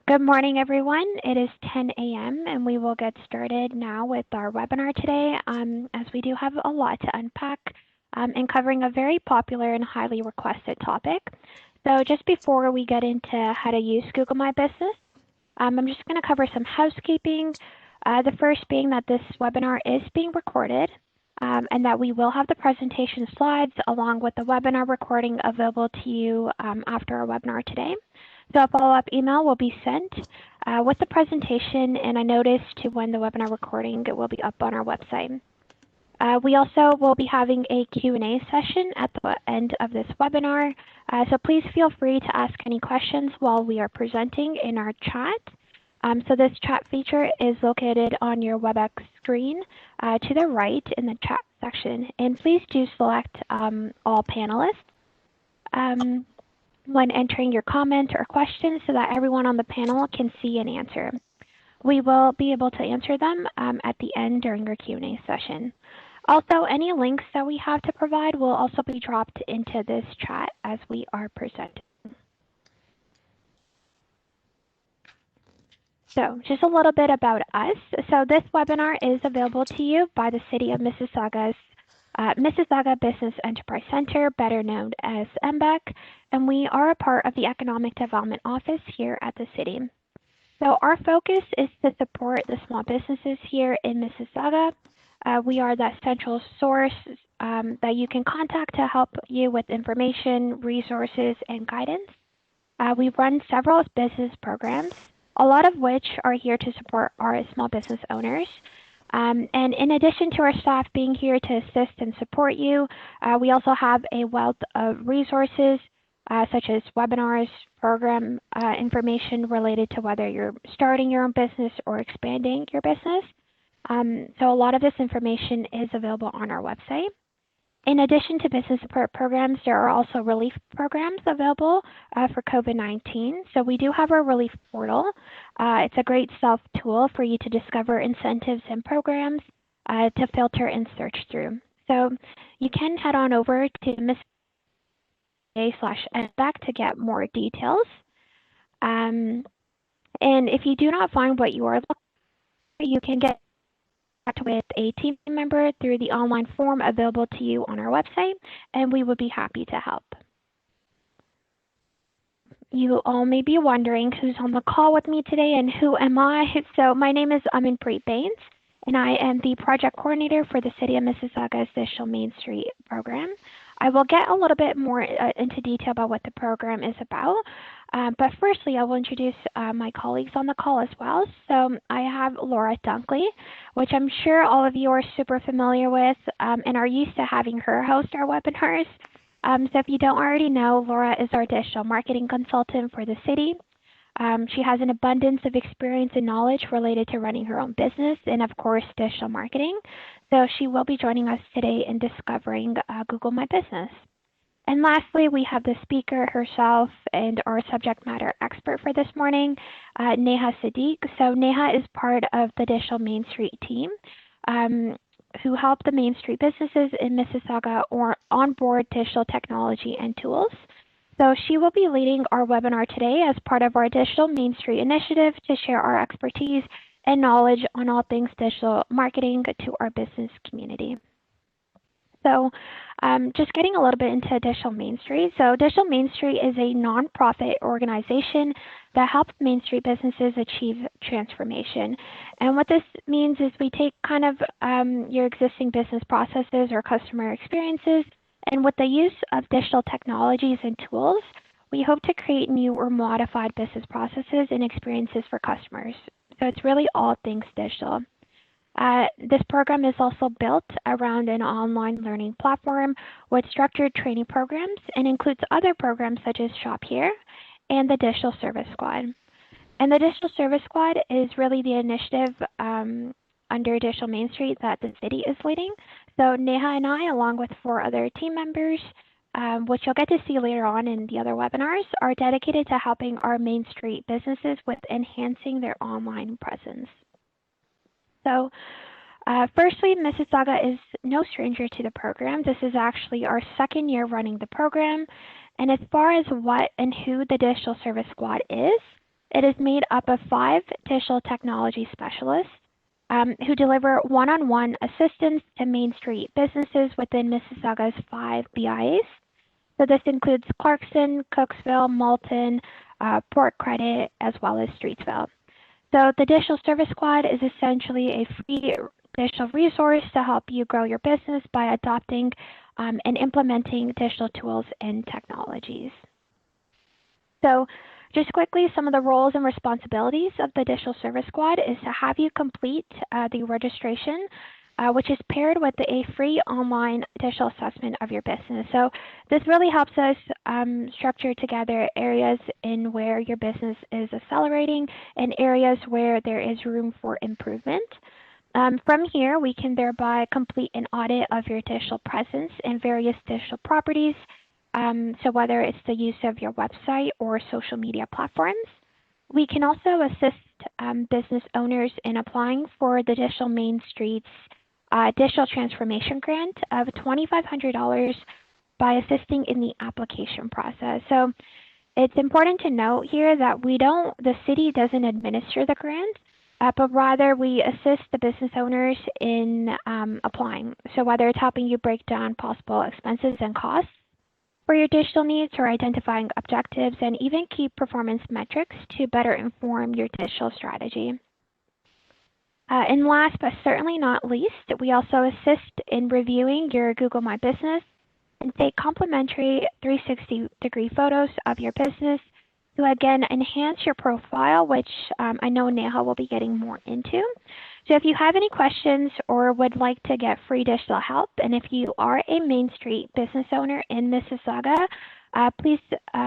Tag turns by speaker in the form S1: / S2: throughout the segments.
S1: Good morning, everyone. It is 10 a.m. and we will get started now with our webinar today, as we do have a lot to unpack and covering a very popular and highly requested topic. So just before we get into how to use Google My Business, I'm just going to cover some housekeeping. The first being that this webinar is being recorded and that we will have the presentation slides along with the webinar recording available to you after our webinar today. So a follow-up email will be sent with the presentation and a notice to when the webinar recording will be up on our website. We also will be having a Q&A session at the end of this webinar, so please feel free to ask any questions while we are presenting in our chat. So this chat feature is located on your WebEx screen to the right in the chat section, and please do select all panelists when entering your comments or questions so that everyone on the panel can see and answer. We will be able to answer them at the end during our Q&A session. Also, any links that we have to provide will also be dropped into this chat as we are presenting. So just a little bit about us. So this webinar is available to you by the City of Mississauga's Mississauga Business Enterprise Center, better known as MBEC, and we are a part of the Economic Development Office here at the city. So our focus is to support the small businesses here in Mississauga. We are that central source that you can contact to help you with information, resources, and guidance. We run several business programs, a lot of which are here to support our small business owners. And in addition to our staff being here to assist and support you, we also have a wealth of resources such as webinars, program information related to whether you're starting your own business or expanding your business. So a lot of this information is available on our website. In addition to business support programs, there are also relief programs available for COVID-19. So we do have our relief portal. It's a great self-tool for you to discover incentives and programs to filter and search through. So you can head on over to Mississauga/MBEC to get more details. And if you do not find what you are looking for, you can get with a team member through the online form available to you on our website, and we would be happy to help. You all may be wondering who's on the call with me today and who am I. So my name is Amanpreet Bains, and I am the project coordinator for the City of Mississauga's Digital Main Street program. I will get a little bit more into detail about what the program is about. But firstly, I will introduce my colleagues on the call as well. So I have Laura Dunkley, which I'm sure all of you are super familiar with and are used to having her host our webinars. So if you don't already know, Laura is our digital marketing consultant for the city. She has an abundance of experience and knowledge related to running her own business and, of course, digital marketing. So she will be joining us today in discovering Google My Business. And lastly, we have the speaker herself and our subject matter expert for this morning, Neha Sadiq. So Neha is part of the Digital Main Street team who help the Main Street businesses in Mississauga or onboard digital technology and tools. So she will be leading our webinar today as part of our Digital Main Street initiative to share our expertise and knowledge on all things digital marketing to our business community. So just getting a little bit into Digital Main Street. So Digital Main Street is a nonprofit organization that helps Main Street businesses achieve transformation. And what this means is we take kind of your existing business processes or customer experiences, and with the use of digital technologies and tools, we hope to create new or modified business processes and experiences for customers. So it's really all things digital. This program is also built around an online learning platform with structured training programs and includes other programs such as Shop Here and the Digital Service Squad. And the Digital Service Squad is really the initiative under Digital Main Street that the city is leading. So Neha and I, along with 4 other team members, which you'll get to see later on in the other webinars, are dedicated to helping our Main Street businesses with enhancing their online presence. So firstly, Mississauga is no stranger to the program. This is actually our 2nd year running the program. And as far as what and who the Digital Service Squad is, It is made up of 5 digital technology specialists who deliver one-on-one assistance to Main Street businesses within Mississauga's 5 BIAs. So this includes Clarkson, Cooksville, Malton, Port Credit, as well as Streetsville. So the Digital Service Squad is essentially a free digital resource to help you grow your business by adopting and implementing digital tools and technologies. So just quickly, some of the roles and responsibilities of the Digital Service Squad is to have you complete the registration, which is paired with a free online digital assessment of your business. So this really helps us structure together areas in where your business is accelerating and areas where there is room for improvement. From here, we can thereby complete an audit of your digital presence in various digital properties. So whether it's the use of your website or social media platforms. We can also assist business owners in applying for the Digital Main Street's Digital Transformation Grant of $2,500 by assisting in the application process. So it's important to note here that the city doesn't administer the grant, but rather we assist the business owners in applying. So whether it's helping you break down possible expenses and costs for your digital needs or identifying objectives and even key performance metrics to better inform your digital strategy. And last but certainly not least, we also assist in reviewing your Google My Business and take complimentary 360-degree photos of your business to again enhance your profile, which I know Neha will be getting more into. So if you have any questions or would like to get free digital help, and if you are a Main Street business owner in Mississauga, please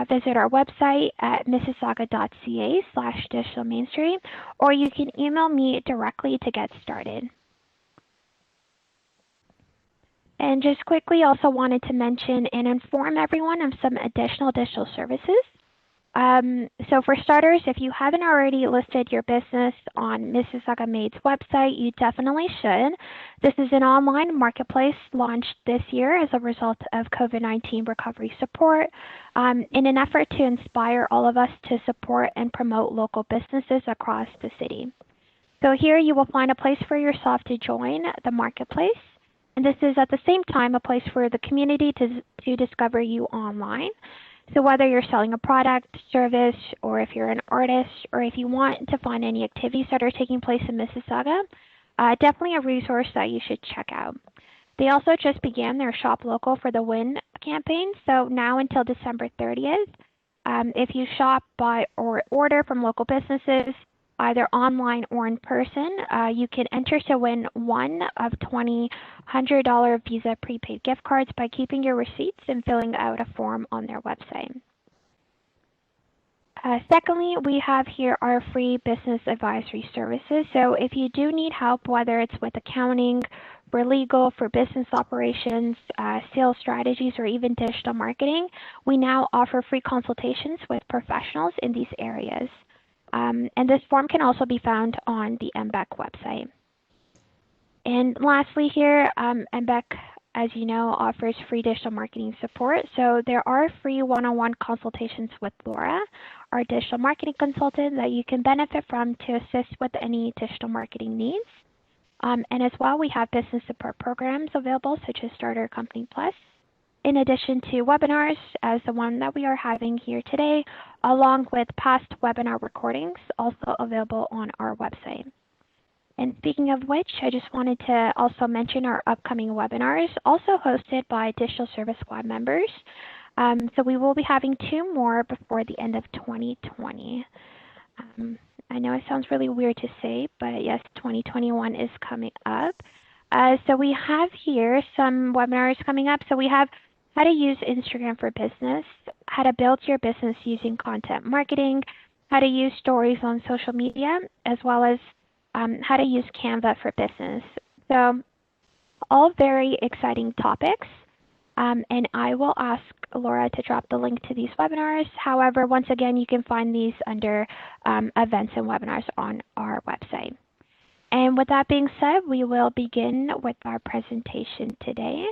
S1: visit our website at mississauga.ca/digital Main Street, or you can email me directly to get started. And just quickly, also wanted to mention and inform everyone of some additional digital services. So for starters, if you haven't already listed your business on Mississauga Made's website, you definitely should. This is an online marketplace launched this year as a result of COVID-19 recovery support in an effort to inspire all of us to support and promote local businesses across the city. So here you will find a place for yourself to join the marketplace. And this is at the same time a place for the community to discover you online. So whether you're selling a product, service, or if you're an artist, or if you want to find any activities that are taking place in Mississauga, definitely a resource that you should check out. They also just began their Shop Local for the Win campaign. So now until December 30th, if you shop, buy, or order from local businesses, either online or in person, you can enter to win one of $2,100 Visa prepaid gift cards by keeping your receipts and filling out a form on their website. Secondly, we have here our free business advisory services. So if you do need help, whether it's with accounting, for legal, for business operations, sales strategies, or even digital marketing, we now offer free consultations with professionals in these areas. And this form can also be found on the MBEC website. And lastly here, MBEC, as you know, offers free digital marketing support. So there are free one-on-one consultations with Laura, our digital marketing consultant, that you can benefit from to assist with any digital marketing needs. And as well, we have business support programs available, such as Starter Company Plus, in addition to webinars, as the one that we are having here today, along with past webinar recordings, also available on our website. And speaking of which, I just wanted to also mention our upcoming webinars, also hosted by Digital Service Squad members. So we will be having 2 more before the end of 2020. I know it sounds really weird to say, but yes, 2021 is coming up. So we have here some webinars coming up. So we have how to use Instagram for business, how to build your business using content marketing, how to use stories on social media, as well as how to use Canva for business. So all very exciting topics. And I will ask Laura to drop the link to these webinars. However, once again, you can find these under events and webinars on our website. And with that being said, we will begin with our presentation today,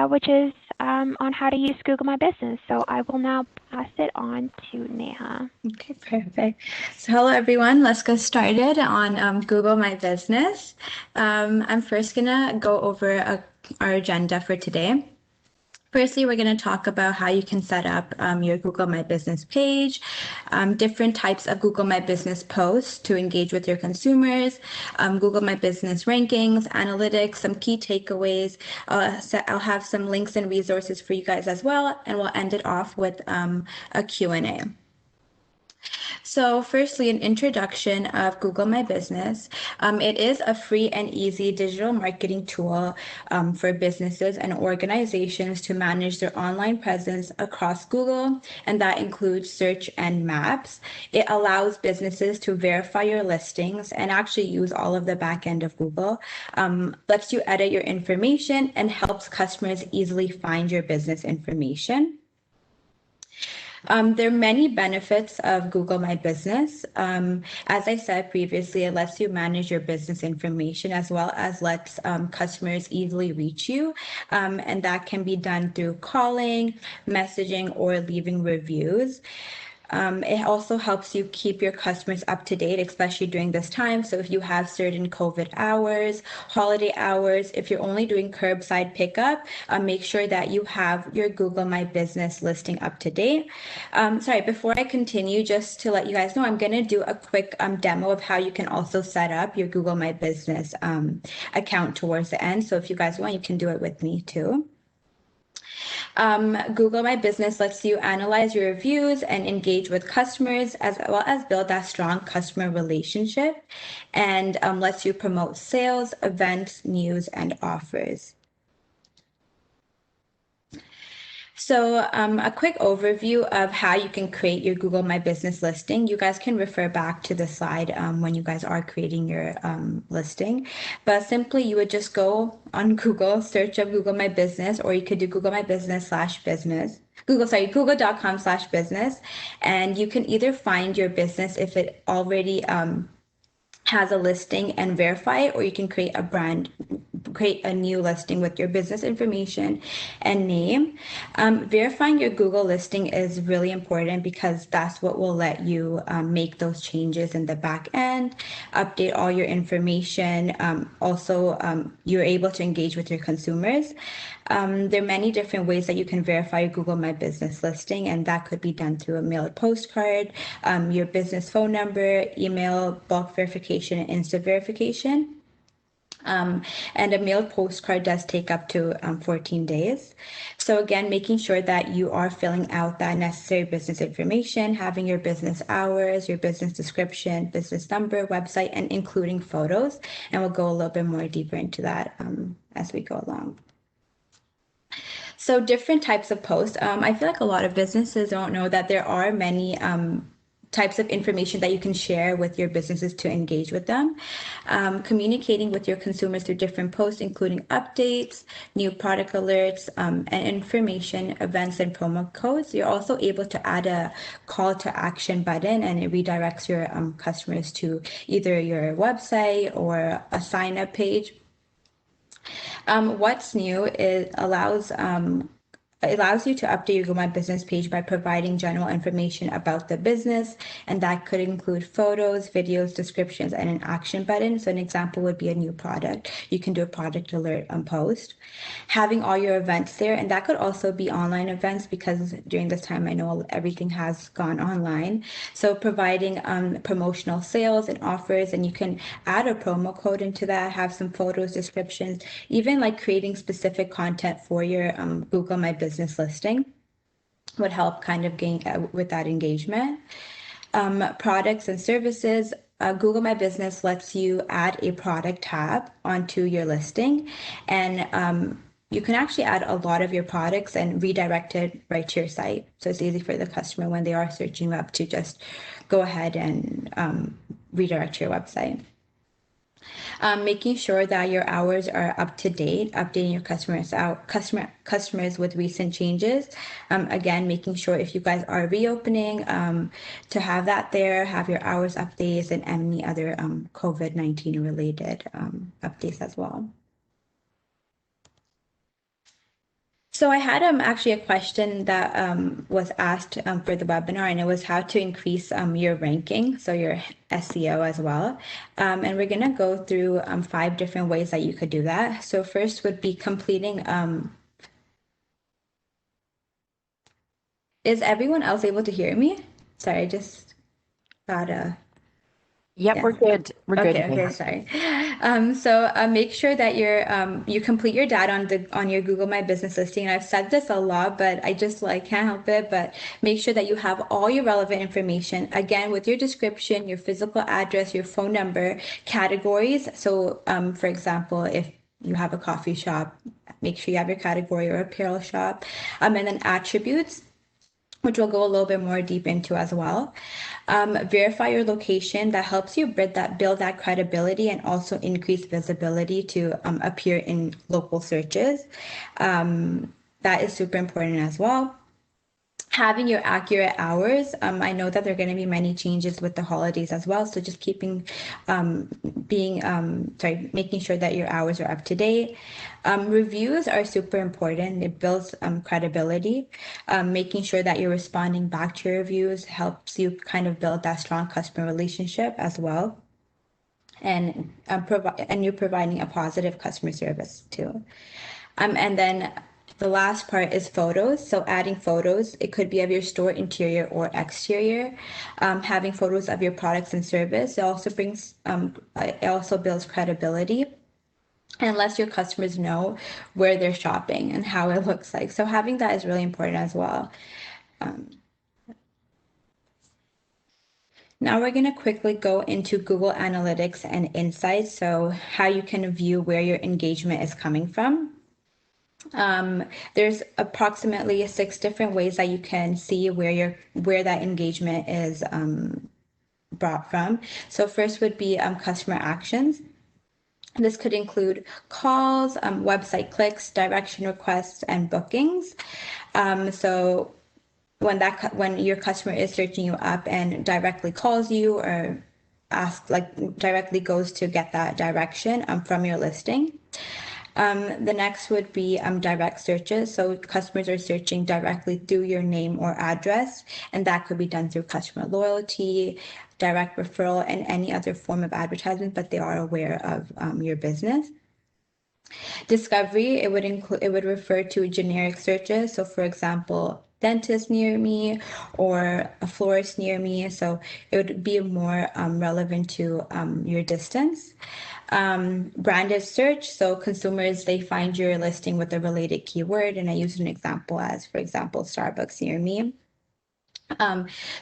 S1: which is on how to use Google My Business. So I will now pass it on to Neha.
S2: Okay, perfect. So hello everyone, let's get started on Google My Business. I'm first gonna go over our agenda for today. Firstly, we're going to talk about how you can set up your Google My Business page, different types of Google My Business posts to engage with your consumers, Google My Business rankings, analytics, some key takeaways. I'll have some links and resources for you guys as well, and we'll end it off with a Q&A. So firstly, an introduction of Google My Business. It is a free and easy digital marketing tool for businesses and organizations to manage their online presence across Google, and that includes search and maps. It allows businesses to verify your listings and actually use all of the back end of Google, lets you edit your information, and helps customers easily find your business information. There are many benefits of Google My Business. As I said previously, it lets you manage your business information as well as lets customers easily reach you. And that can be done through calling, messaging, or leaving reviews. It also helps you keep your customers up to date, especially during this time. So if you have certain COVID hours, holiday hours, if you're only doing curbside pickup, make sure that you have your Google My Business listing up to date. Sorry, before I continue, just to let you guys know, I'm going to do a quick demo of how you can also set up your Google My Business account towards the end. So if you guys want, you can do it with me too. Google My Business lets you analyze your reviews and engage with customers, as well as build that strong customer relationship, and lets you promote sales, events, news, and offers. So a quick overview of how you can create your Google My Business listing. You guys can refer back to the slide when you guys are creating your listing. But simply, you would just go on Google, search up Google My Business, or you could do Google My Business/business. Google.com/business. And you can either find your business if it already has a listing and verify it, or you can create a new listing with your business information and name. Verifying your Google listing is really important because that's what will let you make those changes in the back end, update all your information. Also, you're able to engage with your consumers. There are many different ways that you can verify your Google My Business listing, and that could be done through a mailed postcard, your business phone number, email, bulk verification, and instant verification. And a mailed postcard does take up to 14 days. So again, making sure that you are filling out that necessary business information, having your business hours, your business description, business number, website, and including photos. And we'll go a little bit more deeper into that as we go along. So different types of posts. I feel like a lot of businesses don't know that there are many types of information that you can share with your businesses to engage with them. Communicating with your consumers through different posts, including updates, new product alerts, and information, events, and promo codes. You're also able to add a call to action button, and it redirects your customers to either your website or a sign up page. What's new is it allows you to update your Google My Business page by providing general information about the business, and that could include photos, videos, descriptions, and an action button. So an example would be a new product. You can do a product alert post. Having all your events there, and that could also be online events because during this time I know everything has gone online. So providing promotional sales and offers, and you can add a promo code into that, have some photos, descriptions, even like creating specific content for your Google My Business listing would help kind of gain with that engagement. Products and services. Google My Business lets you add a product tab onto your listing, and you can actually add a lot of your products and redirect it right to your site. So it's easy for the customer when they are searching up to just go ahead and redirect to your website. Making sure that your hours are up to date, updating your customers with recent changes. Again, making sure if you guys are reopening to have that there, have your hours updates and any other COVID-19 related updates as well. So I had actually a question that was asked for the webinar, and it was how to increase your ranking, so your SEO as well. And we're gonna go through 5 different ways that you could do that. So first would be completing. Is everyone else able to hear me? Sorry, I just got a.
S3: Yep,
S2: Yeah.
S3: we're good. We're good.
S2: Okay, sorry. Make sure that you complete your data on your Google My Business listing. And I've said this a lot, but I just can't help it. But make sure that you have all your relevant information again with your description, your physical address, your phone number, categories. So, for example, if you have a coffee shop, make sure you have your category, or apparel shop, and then attributes, which we'll go a little bit more deep into as well. Verify your location. That helps you build that credibility and also increase visibility to appear in local searches. That is super important as well. Having your accurate hours. I know that there are going to be many changes with the holidays as well. So just making sure that your hours are up to date. Reviews are super important. It builds credibility. Making sure that you're responding back to your reviews helps you kind of build that strong customer relationship as well. And you're providing a positive customer service too. And then the last part is photos. So adding photos, it could be of your store interior or exterior. Having photos of your products and service. It also builds credibility and lets your customers know where they're shopping and how it looks like. So having that is really important as well. Now we're going to quickly go into Google Analytics and Insights. So how you can view where your engagement is coming from. There's approximately 6 different ways that you can see where that engagement is brought from. So first would be customer actions. This could include calls, website clicks, direction requests, and bookings. So when your customer is searching you up and directly calls you or directly goes to get that direction from your listing. The next would be direct searches. So customers are searching directly through your name or address, and that could be done through customer loyalty, direct referral, and any other form of advertisement, but they are aware of your business. Discovery, it would refer to generic searches. So for example, dentist near me or a florist near me. So it would be more relevant to your distance. Branded search, so consumers, they find your listing with a related keyword, and I use an example as, for example, Starbucks near me.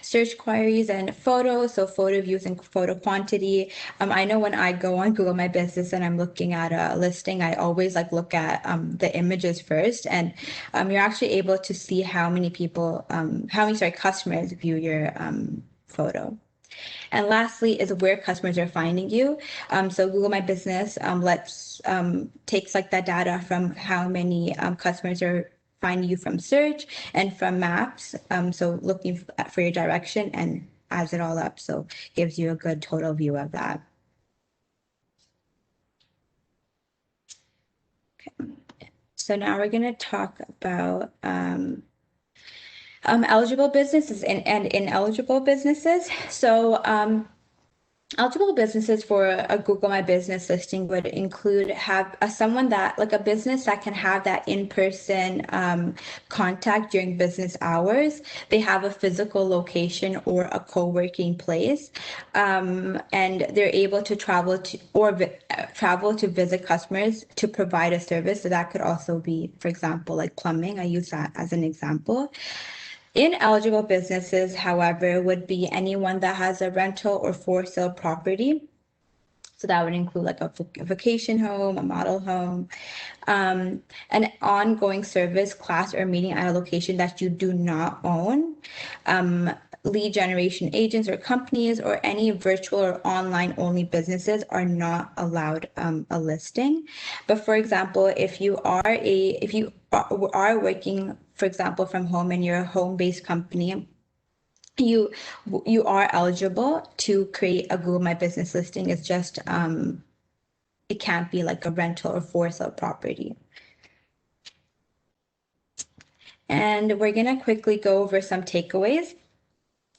S2: Search queries and photos, so photo views and photo quantity. I know when I go on Google My Business and I'm looking at a listing, I always look at the images first, and you're actually able to see how many customers view your photo. And lastly is where customers are finding you. So Google My Business takes that data from how many customers are finding you from search and from maps. So looking for your direction and adds it all up. So gives you a good total view of that. Okay. So now we're going to talk about eligible businesses and ineligible businesses. So eligible businesses for a Google My Business listing would include someone that a business that can have that in-person contact during business hours. They have a physical location or a co-working place, and they're able to travel to visit customers to provide a service. So that could also be, for example, plumbing. I use that as an example. Ineligible businesses, however, would be anyone that has a rental or for sale property. So that would include a vacation home, a model home, an ongoing service, class, or meeting at a location that you do not own. Lead generation agents or companies or any virtual or online only businesses are not allowed a listing. But for example, if you are working, for example, from home and you're a home-based company, you are eligible to create a Google My Business listing. It's just it can't be a rental or for sale property. And we're going to quickly go over some takeaways.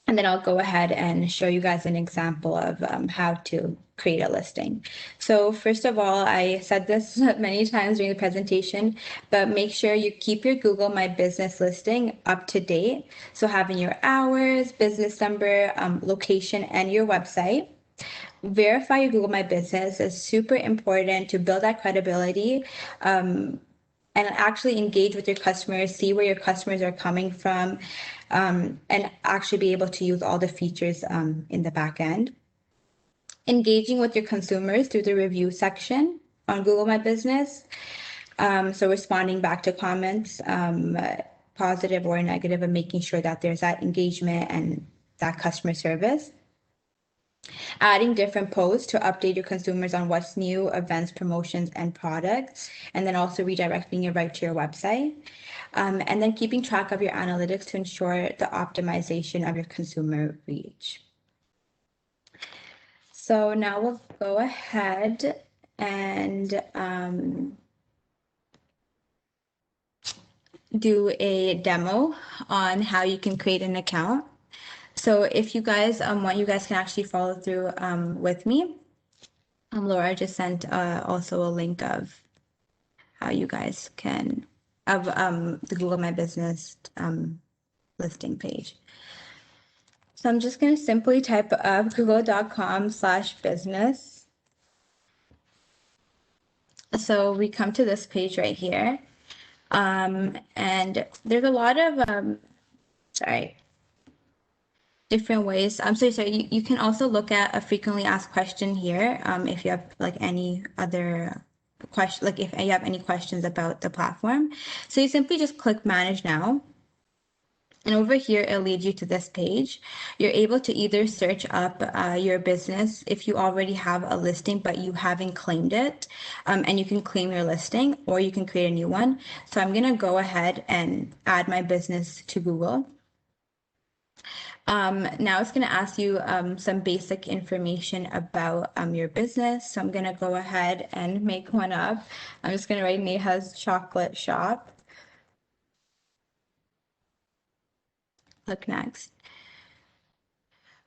S2: And then I'll go ahead and show you guys an example of how to create a listing. So first of all, I said this many times during the presentation, but make sure you keep your Google My Business listing up to date. So having your hours, business number, location, and your website. Verify your Google My Business is super important to build that credibility. And actually engage with your customers, see where your customers are coming from, and actually be able to use all the features in the back end. Engaging with your consumers through the review section on Google My Business. So responding back to comments, positive or negative, and making sure that there's that engagement and that customer service. Adding different posts to update your consumers on what's new, events, promotions, and products, and then also redirecting you right to your website. And then keeping track of your analytics to ensure the optimization of your consumer reach. So now we'll go ahead and do a demo on how you can create an account. So if you guys want, you guys can actually follow through with me. Laura just sent also a link of how you guys can, of the Google My Business listing page. So I'm just going to simply type up google.com/business. So we come to this page right here. And there's a lot of, different ways. So you can also look at a frequently asked question here if you have like any other question, like if you have any questions about the platform. So you simply just click Manage Now. And over here, it'll lead you to this page. You're able to either search up your business if you already have a listing, but you haven't claimed it, and you can claim your listing, or you can create a new one. So I'm going to go ahead and add my business to Google. Now it's going to ask you some basic information about your business. So I'm going to go ahead and make one up. I'm just going to write Neha's Chocolate Shop. Click next.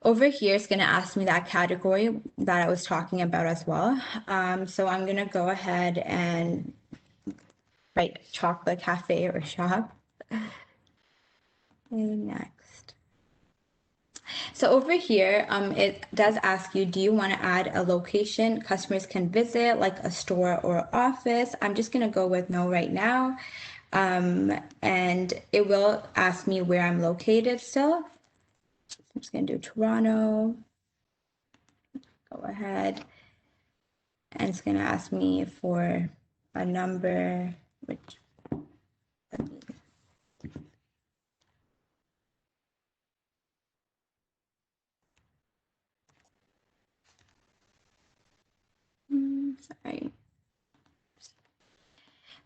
S2: Over here, it's going to ask me that category that I was talking about as well. So I'm going to go ahead and write chocolate cafe or shop. And next. So over here, it does ask you, do you want to add a location customers can visit, like a store or office? I'm just going to go with no right now. And it will ask me where I'm located still. I'm just going to do Toronto. Go ahead. And it's going to ask me for a number, which sorry.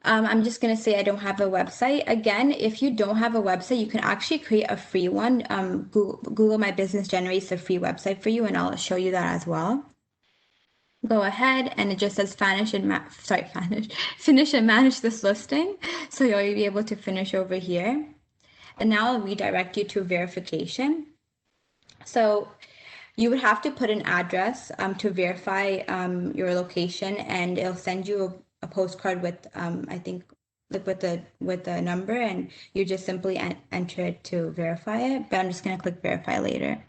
S2: I'm just going to say I don't have a website. Again, if you don't have a website, you can actually create a free one. Google My Business generates a free website for you, and I'll show you that as well. Go ahead, and it just says finish and manage this listing. So you'll be able to finish over here. And now I'll redirect you to verification. So you would have to put an address to verify your location, and it'll send you a postcard with I think like with the number, and you just simply enter it to verify it. But I'm just going to click verify later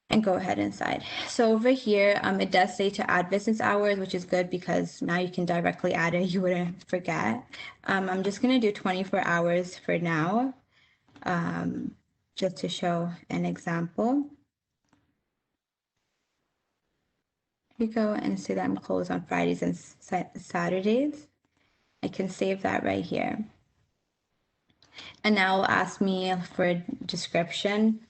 S2: and go ahead inside. So over here, it does say to add business hours, which is good because now you can directly add it. You wouldn't forget. I'm just going to do 24 hours for now, just to show an example. We go and say that I'm closed on Fridays and Saturdays. I can save that right here. And now it'll ask me for a description.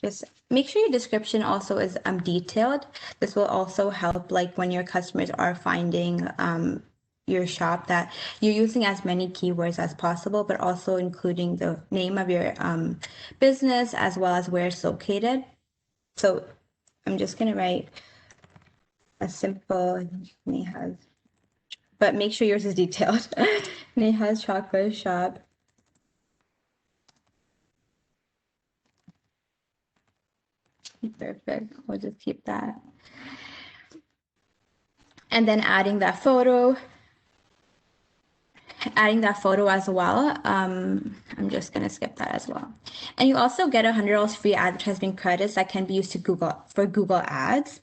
S2: Just make sure your description also is detailed. This will also help like when your customers are finding your shop, that you're using as many keywords as possible, but also including the name of your business as well as where it's located. So I'm just going to write a simple Neha's but make sure yours is detailed. Neha's chocolate shop. Perfect. We'll just keep that. And then adding that photo as well. I'm just gonna skip that as well. And you also get $100 free advertising credits that can be used to Google Ads.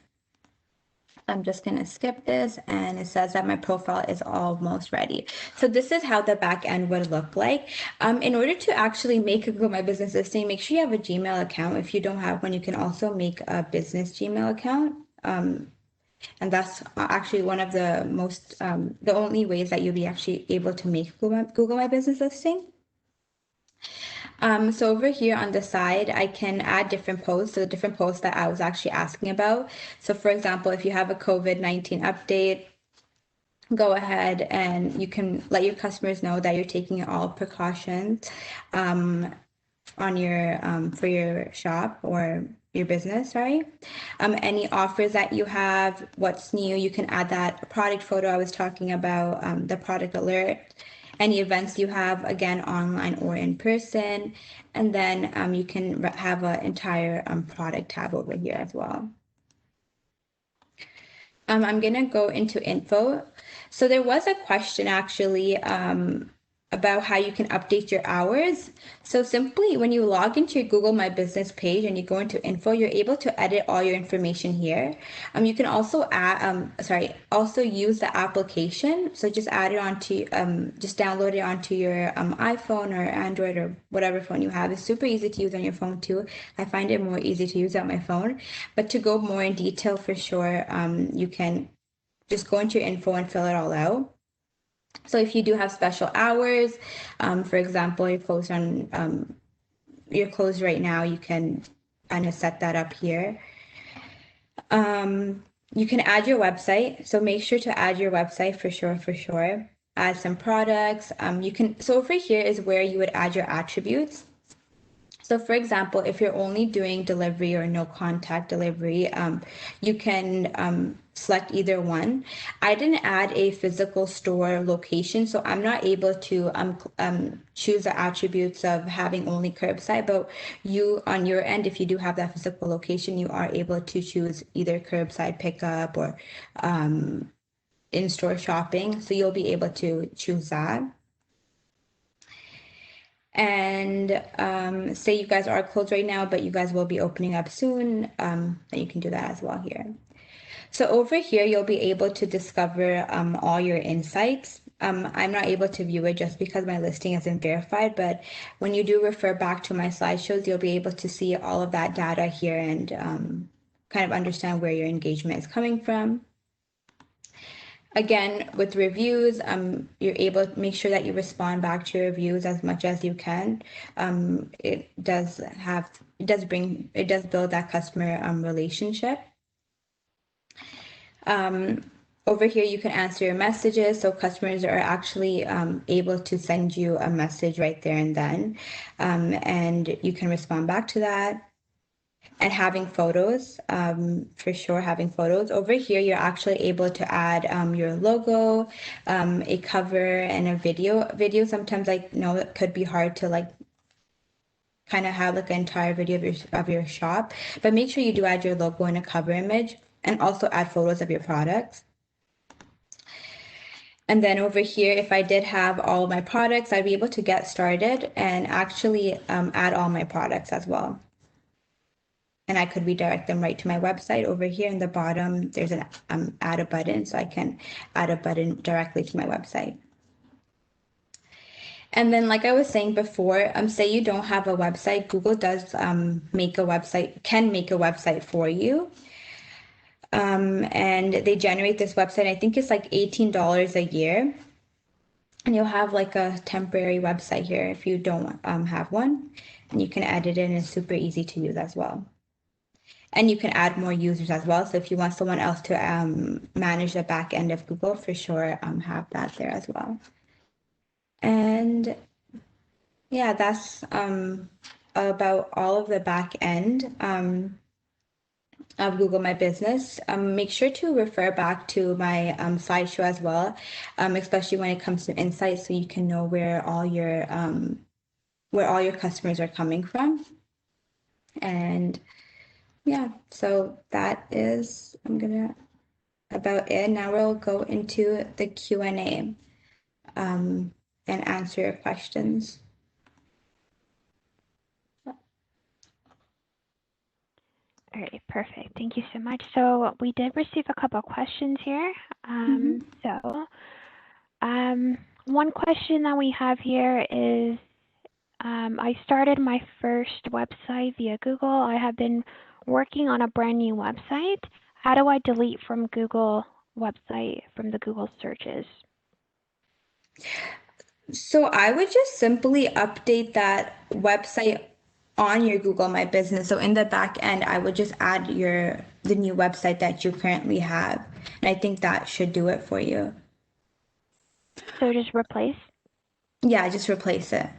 S2: I'm just gonna skip this, and it says that my profile is almost ready. So this is how the back end would look like. In order to actually make a Google My Business listing, make sure you have a Gmail account. If you don't have one, you can also make a business Gmail account. And that's actually one of the the only ways that you'll be actually able to make Google My Business listing. So over here on the side, I can add different posts, so the different posts that I was actually asking about. So for example, if you have a COVID-19 update, go ahead and you can let your customers know that you're taking all precautions on your for your shop or your business, right? Any offers that you have, what's new, you can add that product photo I was talking about, the product alert, any events you have, again, online or in person, and then you can have an entire product tab over here as well. I'm gonna go into info. So there was a question actually about how you can update your hours. So simply when you log into your Google My Business page and you go into info, you're able to edit all your information here. You can also add, also use the application. So just add it onto, just download it onto your iPhone or Android or whatever phone you have. It's super easy to use on your phone too. I find it more easy to use on my phone. But to go more in detail for sure, you can just go into your info and fill it all out. So if you do have special hours, for example, you're closed right now, you can kind of set that up here. You can add your website. So make sure to add your website for sure. Add some products. So over here is where you would add your attributes. So for example, if you're only doing delivery or no contact delivery, you can select either one. I didn't add a physical store location, so I'm not able to choose the attributes of having only curbside, but you on your end, if you do have that physical location, you are able to choose either curbside pickup or in-store shopping. So you'll be able to choose that. And say you guys are closed right now, but you guys will be opening up soon, then you can do that as well here. So over here, you'll be able to discover all your insights. I'm not able to view it just because my listing isn't verified, but when you do refer back to my slideshows, you'll be able to see all of that data here and kind of understand where your engagement is coming from. Again, with reviews, you're able to make sure that you respond back to your reviews as much as you can. It does build that customer relationship. Over here, you can answer your messages. So customers are actually able to send you a message right there and then, and you can respond back to that. And having photos, for sure, having photos. Over here, you're actually able to add your logo, a cover, and a video. Video sometimes, like, it could be hard to like kind of have like an entire video of your shop, but make sure you do add your logo and a cover image, and also add photos of your products. And then over here, if I did have all of my products, I'd be able to get started and actually add all my products as well. And I could redirect them right to my website. Over here in the bottom, there's an add a button, so I can add a button directly to my website. And then, like I was saying before, say you don't have a website, Google does can make a website for you. And they generate this website. I think it's like $18 a year. And you'll have like a temporary website here if you don't have one. And you can edit it, and it's super easy to use as well. And you can add more users as well. So if you want someone else to manage the back end of Google, for sure, have that there as well. And yeah, that's about all of the back end. of Google My Business, make sure to refer back to my slideshow as well, especially when it comes to insights, so you can know where all your customers are coming from. And yeah, so that is about it. Now we'll go into the Q&A and answer your questions.
S1: All right, perfect. Thank you so much. So we did receive a couple of questions here. One question that we have here is, I started my first website via Google. I have been working on a brand new website. How do I delete from Google website from the Google searches?
S2: So I would just simply update that website on your Google My Business. So in the back end, I would just add the new website that you currently have. And I think that should do it for you.
S1: So just replace?
S2: Yeah, just replace it.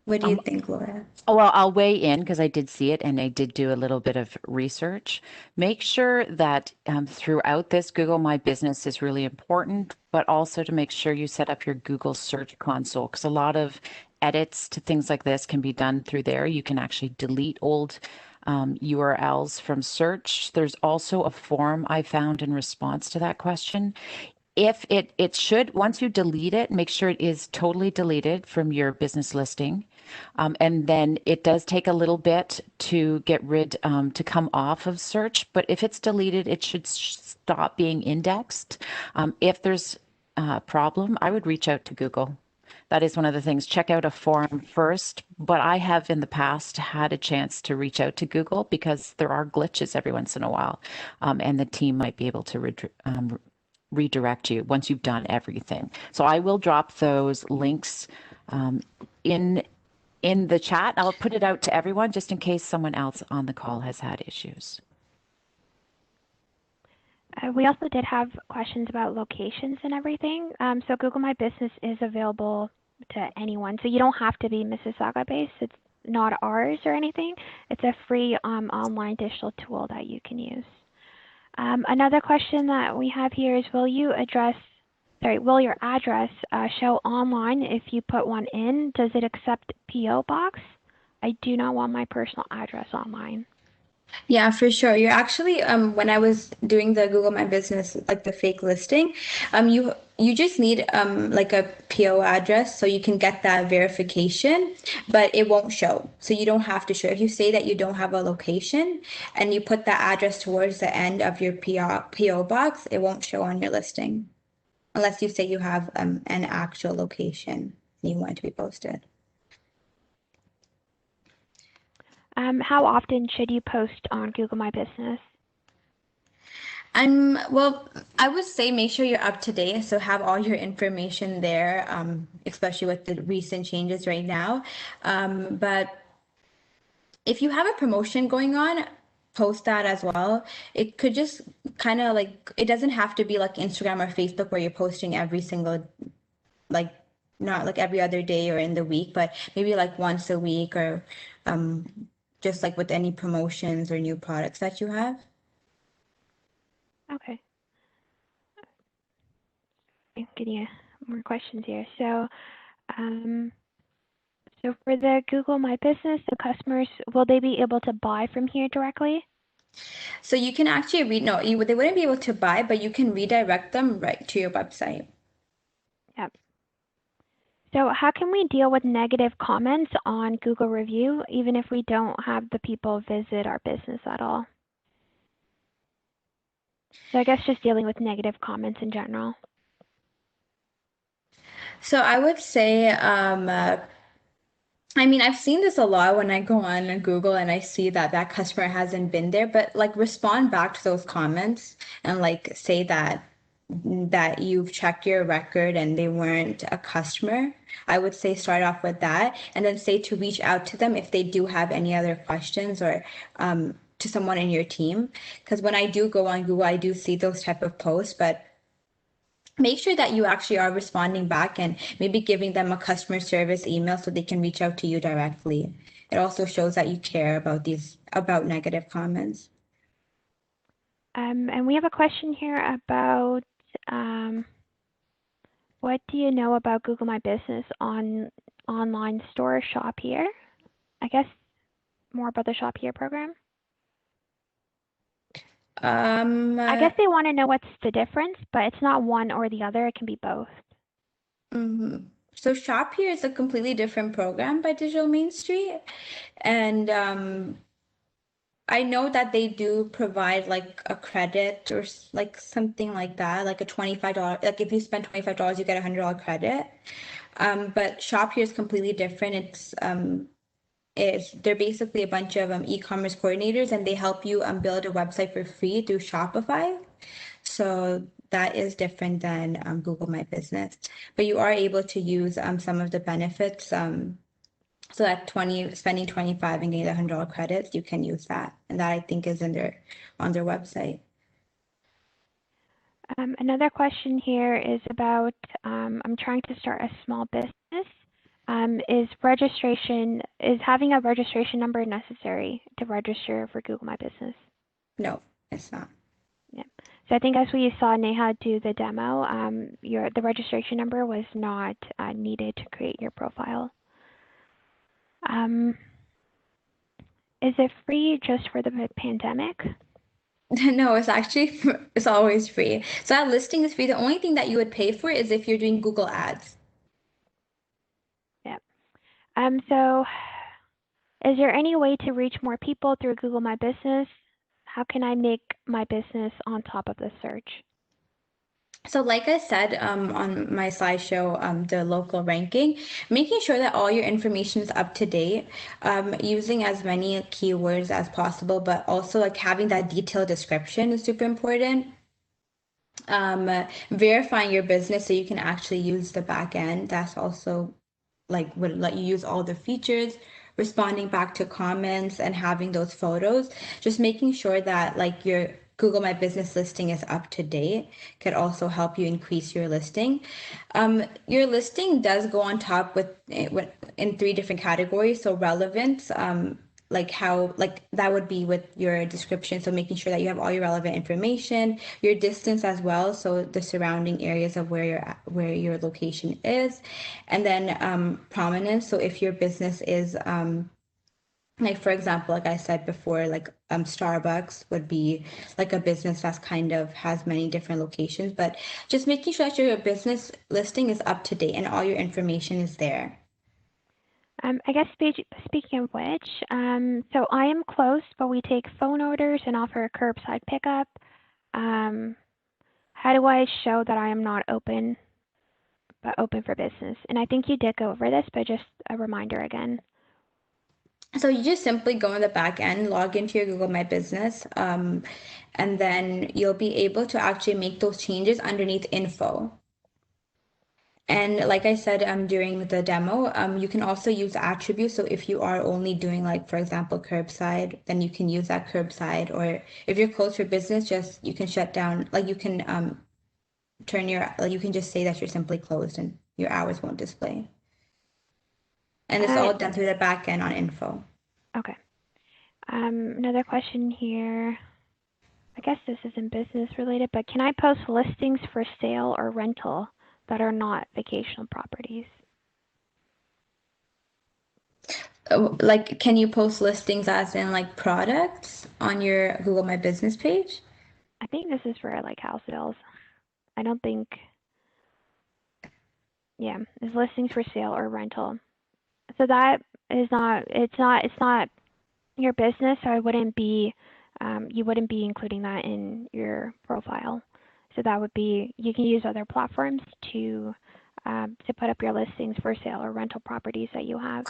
S2: What do you think, Laura?
S3: Well, I'll weigh in because I did see it and I did do a little bit of research. Make sure that throughout this, Google My Business is really important, but also to make sure you set up your Google Search Console, because a lot of edits to things like this can be done through there. You can actually delete old URLs from search. There's also a form I found in response to that question. If it should, once you delete it, make sure it is totally deleted from your business listing. And then it does take a little bit to get rid, to come off of search. But if it's deleted, it should stop being indexed. If there's a problem, I would reach out to Google. That is one of the things. Check out a forum first. But I have in the past had a chance to reach out to Google because there are glitches every once in a while. And the team might be able to redirect you once you've done everything. So I will drop those links in the chat. I'll put it out to everyone just in case someone else on the call has had issues.
S1: We also did have questions about locations and everything. So Google My Business is available to anyone. So you don't have to be Mississauga based. It's not ours or anything. It's a free online digital tool that you can use. Another question that we have here is, will your address show online if you put one in? Does it accept PO box? I do not want my personal address online.
S2: Yeah, for sure. You're actually when I was doing the Google My Business, like the fake listing, you just need like a PO address so you can get that verification, but it won't show. So you don't have to show. If you say that you don't have a location and you put that address towards the end of your PO box, it won't show on your listing unless you say you have an actual location and you want it to be posted.
S1: How often should you post on Google My Business?
S2: Well, I would say make sure you're up to date. So have all your information there, especially with the recent changes right now. But if you have a promotion going on, post that as well. It could just kind of like, it doesn't have to be like Instagram or Facebook where you're posting every single, like, not like every other day or in the week, but maybe like once a week or just like with any promotions or new products that you have.
S1: Okay. I'm getting more questions here. So, so for the Google My Business, the customers, will they be able to buy from here directly?
S2: So you can actually they wouldn't be able to buy, but you can redirect them right to your website.
S1: Yep. So how can we deal with negative comments on Google review, even if we don't have the people visit our business at all? So I guess just dealing with negative comments in general.
S2: So I would say, I mean, I've seen this a lot when I go on Google and I see that that customer hasn't been there, but like respond back to those comments and like say that you've checked your record and they weren't a customer. I would say start off with that and then say to reach out to them if they do have any other questions or to someone in your team. Because when I do go on Google, I do see those type of posts, but make sure that you actually are responding back and maybe giving them a customer service email so they can reach out to you directly. It also shows that you care about negative comments.
S1: And we have a question here about what do you know about Google My Business on online store Shop Here? I guess more about the Shop Here program. I guess they want to know what's the difference, but it's not one or the other. It can be both.
S2: So Shop Here is a completely different program by Digital Main Street. And I know that they do provide like a credit or like something like that, like a $25, like if you spend $25, you get a $100 credit. But Shop Here is completely different. They're basically a bunch of e-commerce coordinators, and they help you build a website for free through Shopify. So that is different than Google My Business. But you are able to use some of the benefits. So that spending 25 and getting the $100 credits, you can use that, and that I think is on their website.
S1: Another question here is about I'm trying to start a small business. Is having a registration number necessary to register for Google My Business?
S2: No, it's not.
S1: Yeah. So I think as we saw Neha do the demo, the registration number was not needed to create your profile. Is it free just for the pandemic?
S2: No, it's always free. So that listing is free. The only thing that you would pay for is if you're doing Google Ads.
S1: Yeah. So is there any way to reach more people through Google My Business? How can I make my business on top of the search?
S2: So like I said on my slideshow, the local ranking, making sure that all your information is up to date, using as many keywords as possible, but also like having that detailed description is super important. Verifying your business so you can actually use the back end. That's also like would let you use all the features, responding back to comments and having those photos. Just making sure that like your Google My Business listing is up to date could also help you increase your listing. Your listing does go on top in 3 different categories. So relevance, like that would be with your description, so making sure that you have all your relevant information, your distance as well, so the surrounding areas of where your location is, and then prominence. So if your business is like for example, like I said before, like Starbucks would be like a business that's kind of has many different locations, but just making sure that your business listing is up to date and all your information is there.
S1: I guess speaking of which, so I am close, but we take phone orders and offer a curbside pickup. How do I show that I am not open, but open for business? And I think you did go over this, but just a reminder again.
S2: So you just simply go in the back end, log into your Google My Business, and then you'll be able to actually make those changes underneath info. And like I said during the demo, you can also use attributes. So if you are only doing like, for example, curbside, then you can use that curbside. Or if you're closed for business, just you can shut down, like you can you can just say that you're simply closed and your hours won't display. And it's all done through the back end on info.
S1: Okay. Another question here. I guess this isn't business related, but can I post listings for sale or rental that are not vacational properties?
S2: Like, can you post listings as in like products on your Google My Business page?
S1: I think this is for like house sales. I don't think, yeah, is listings for sale or rental. So that is not, it's not your business, so I wouldn't be, you wouldn't be including that in your profile. So that would be, you can use other platforms to put up your listings for sale or rental properties that you have.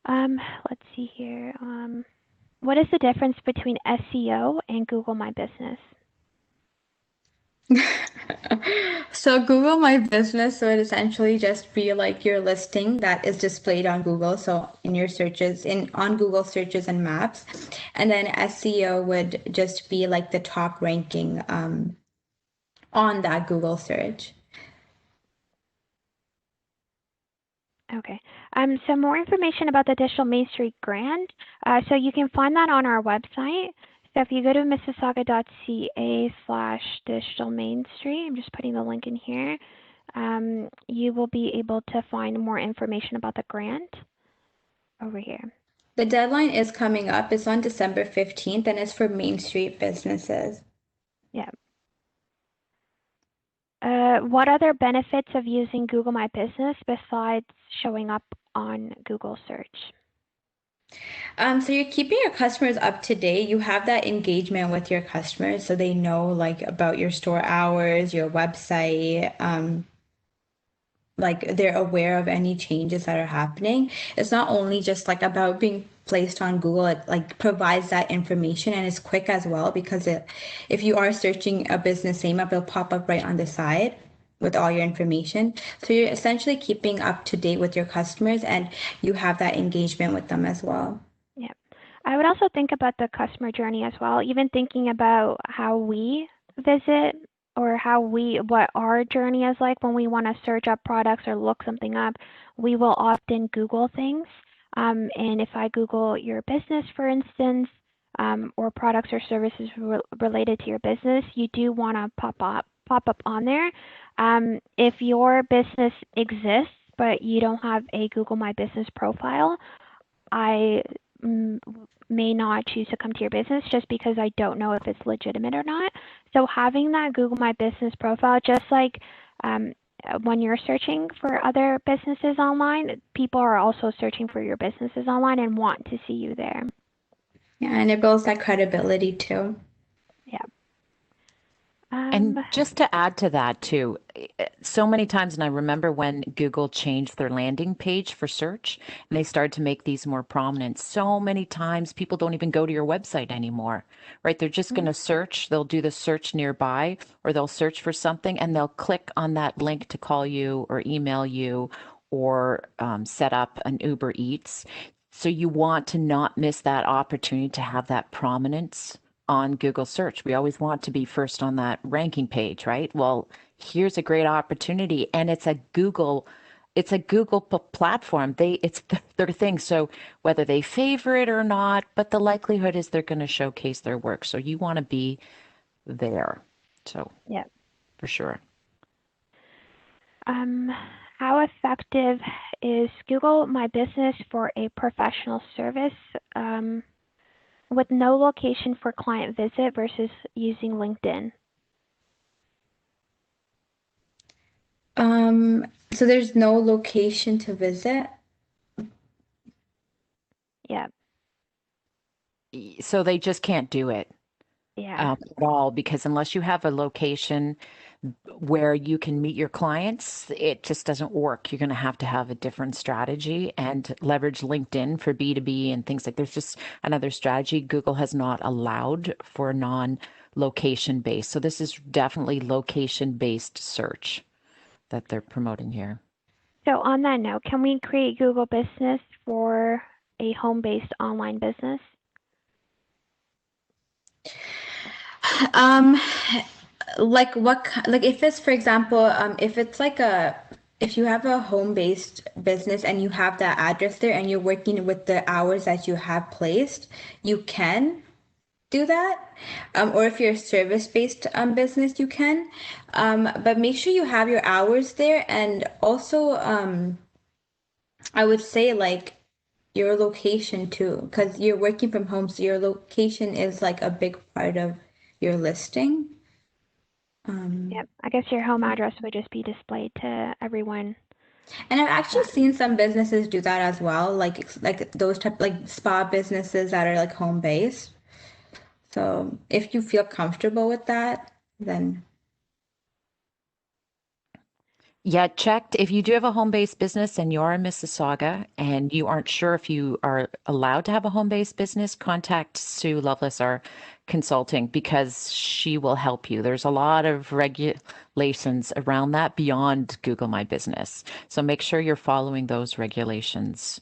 S1: Let's see here. What is the difference between SEO and Google My Business?
S2: So Google My Business would essentially just be like your listing that is displayed on Google. So in your searches, on Google searches and maps, and then SEO would just be like the top ranking on that Google search.
S1: Okay. Some more information about the Digital Main Street Grant. So you can find that on our website. So if you go to mississauga.ca/digital main street, I'm just putting the link in here, you will be able to find more information about the grant over here.
S2: The deadline is coming up. It's on December 15th, and it's for Main Street businesses.
S1: Yeah. What other benefits of using Google My Business besides showing up on Google search?
S2: So you're keeping your customers up to date. You have that engagement with your customers, so they know like about your store hours, your website, like they're aware of any changes that are happening. It's not only just like about being placed on Google, it like provides that information and it's quick as well because if you are searching a business name up, it'll pop up right on the side with all your information. So you're essentially keeping up to date with your customers and you have that engagement with them as well.
S1: Yeah. I would also think about the customer journey as well, even thinking about how we visit or what our journey is like when we want to search up products or look something up. We will often Google things. And if I Google your business, for instance, or products or services related to your business, you do want to pop up on there. If your business exists, but you don't have a Google My Business profile, I may not choose to come to your business just because I don't know if it's legitimate or not. So having that Google My Business profile, just like when you're searching for other businesses online, people are also searching for your businesses online and want to see you there.
S2: Yeah, and it builds that credibility too.
S1: Yeah.
S3: And just to add to that too, so many times, and I remember when Google changed their landing page for search and they started to make these more prominent, so many times people don't even go to your website anymore, right? They're just going to search, they'll do the search nearby, or they'll search for something and they'll click on that link to call you or email you or set up an Uber Eats. So you want to not miss that opportunity to have that prominence on Google search. We always want to be first on that ranking page, right? Well, here's a great opportunity and it's a Google platform. It's their thing. So whether they favor it or not, but the likelihood is they're going to showcase their work. So you want to be there. So
S1: yeah.
S3: For sure.
S1: How effective is Google My Business for a professional service? With no location for client visit versus using LinkedIn?
S2: So there's no location to visit.
S1: Yeah.
S3: So they just can't do it
S1: Yeah.
S3: at all because unless you have a location where you can meet your clients, it just doesn't work. You're going to have a different strategy and leverage LinkedIn for B2B and things like there's just another strategy Google has not allowed for non-location based. So this is definitely location based search that they're promoting here.
S1: So on that note, can we create Google Business for a home-based online business?
S2: Like if it's, for example, if you have a home-based business and you have that address there and you're working with the hours that you have placed, you can do that. Or if you're a service-based business, you can. But make sure you have your hours there, and also I would say like your location too, because you're working from home, so your location is like a big part of your listing.
S1: Yep. I guess your home address would just be displayed to everyone.
S2: And I've actually seen some businesses do that as well, like those type like spa businesses that are like home based. So if you feel comfortable with that, then
S3: Yeah, checked. If you do have a home-based business and you're in Mississauga and you aren't sure if you are allowed to have a home-based business, contact Sue Lovelace, our consulting, because she will help you. There's a lot of regulations around that beyond Google My Business. So make sure you're following those regulations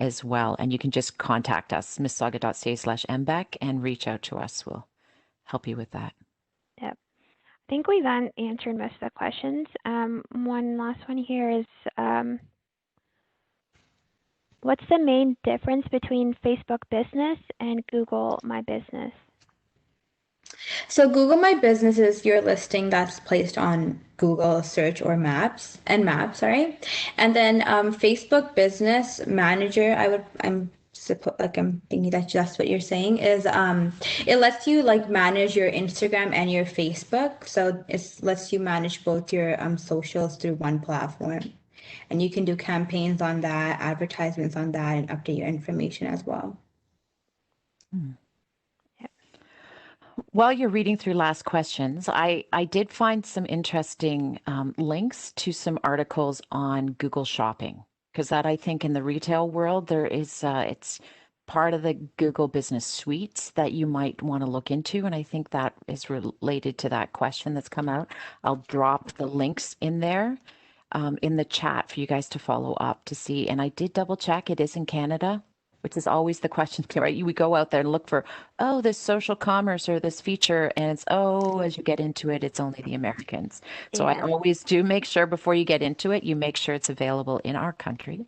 S3: as well. And you can just contact us, mississauga.ca/MBEC, and reach out to us. We'll help you with that.
S1: Yep. I think we've answered most of the questions. One last one here is, what's the main difference between Facebook Business and Google My Business?
S2: So Google My Business is your listing that's placed on Google search or maps, sorry. And then Facebook Business Manager, I'm thinking that that's what you're saying is it lets you like manage your Instagram and your Facebook. So it lets you manage both your socials through one platform. And you can do campaigns on that, advertisements on that, and update your information as well.
S3: While you're reading through last questions, I did find some interesting links to some articles on Google Shopping, because that I think in the retail world, there is, it's part of the Google Business Suites that you might want to look into. And I think that is related to that question that's come out. I'll drop the links in there in the chat for you guys to follow up to see. And I did double check, it is in Canada, which is always the question, right? We go out there and look for, oh, this social commerce or this feature, and it's, oh, as you get into it, it's only the Americans. So I
S1: Yeah.
S3: always do make sure before you get into it, you make sure it's available in our country.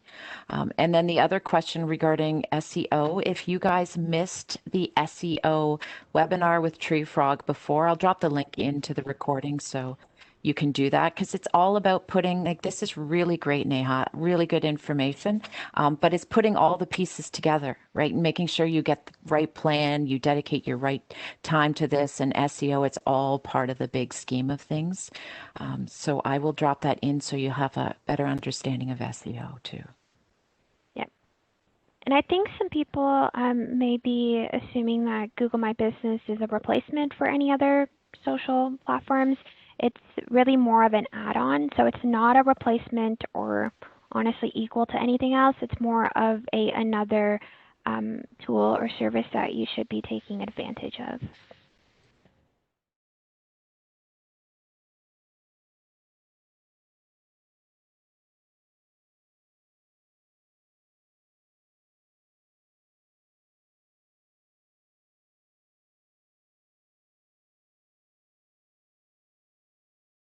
S3: And then the other question regarding SEO, if you guys missed the SEO webinar with Tree Frog before, I'll drop the link into the recording so you can do that, because it's all about putting, like, this is really great, Neha, really good information, but it's putting all the pieces together, right? And making sure you get the right plan, you dedicate your right time to this, and SEO, it's all part of the big scheme of things. So I will drop that in so you have a better understanding of SEO too.
S1: Yeah. And I think some people may be assuming that Google My Business is a replacement for any other social platforms. It's really more of an add-on, so it's not a replacement or honestly equal to anything else. It's more of another tool or service that you should be taking advantage of.